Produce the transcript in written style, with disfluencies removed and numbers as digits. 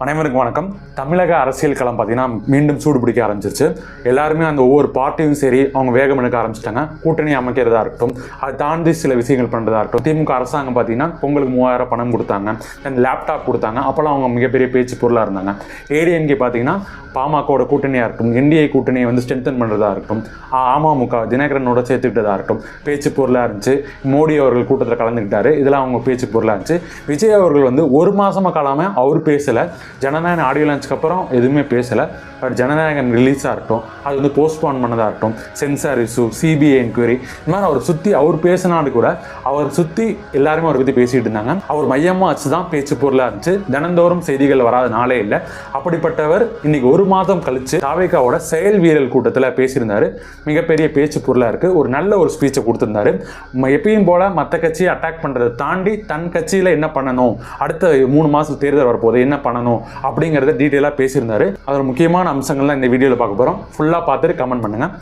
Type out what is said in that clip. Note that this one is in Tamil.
அனைவருக்கும் வணக்கம். தமிழக அரசியல் களம் பார்த்தீங்கன்னா மீண்டும் சூடு பிடிக்க ஆரம்பிச்சிருச்சு. எல்லாருமே அந்த ஒவ்வொரு பார்ட்டியும் சரி அவங்க வேகம் எடுக்க ஆரம்பிச்சிட்டாங்க. கூட்டணி அமைக்கிறதா இருக்கட்டும், அதை தாண்டி சில விஷயங்கள் பண்ணுறதா இருக்கட்டும். திமுக அரசாங்கம் பார்த்தீங்கன்னா பொங்கலுக்கு 3000 பணம் கொடுத்தாங்க, லேப்டாப் கொடுத்தாங்க. அப்போல்லாம் அவங்க மிகப்பெரிய பேச்சு பொருளாக இருந்தாங்க. ஏடிஎம்கே பார்த்தீங்கன்னா பாமகவோட கூட்டணியாக இருக்கட்டும், என்டிஏ கூட்டணியை ஸ்ட்ரென்தன் பண்ணுறதா இருக்கட்டும், அமமுக தினகரனோட சேர்த்துக்கிட்டதாக இருக்கட்டும், பேச்சு பொருளாக இருந்துச்சு. மோடி அவர்கள் கூட்டத்தில் கலந்துக்கிட்டாரு, இதெல்லாம் அவங்க பேச்சு பொருளாக இருந்துச்சு. விஜய் அவர்கள் ஒரு மாதமாக காலாமல் அவர் பேசலை. ஜனநாயகன் ஆடியோ லான்ச்சுக்கு அப்புறம் எதுவுமே பேசலை. பட் ஜனநாயகன் ரிலீஸாக இருக்கட்டும், அது போஸ்ட்போன் பண்ணதாக இருக்கட்டும், சென்சார் இஷ்யூ, சிபிஐ என்கொயரி, இந்த மாதிரி அவர் சுற்றி அவர் பேசினாலும் கூட அவர் சுற்றி எல்லாருமே அவரை பற்றி பேசிகிட்டு இருந்தாங்க. அவர் மையமாக வச்சு தான் பேச்சு பொருளாக இருந்துச்சு. தினந்தோறும் செய்திகள் வராத நாளே இல்லை. அப்படிப்பட்டவர் இன்னைக்கு ஒரு மாதம் கழிச்சு தாவேகாவோட செயல் வீரல் கூட்டத்தில் பேசியிருந்தாரு. மிகப்பெரிய பேச்சு பொருளாக இருக்குது. ஒரு நல்ல ஒரு ஸ்பீச்சை கொடுத்துருந்தாரு. எப்பயும் போல மற்ற கட்சியை அட்டாக் பண்ணுறதை தாண்டி தன் கட்சியில் என்ன பண்ணணும், அடுத்த 3 மாதம் தேர்தல் வரப்போது என்ன பண்ணணும் அப்படிங்கிறத டீட்டெயிலாக பேசியிருந்தாரு. அதோட முக்கியமான அம்சங்கள்லாம் இந்த வீடியோவில் பார்க்க போகிறோம். ஃபுல்லாக பார்த்துட்டு கமெண்ட் பண்ணுங்கள்.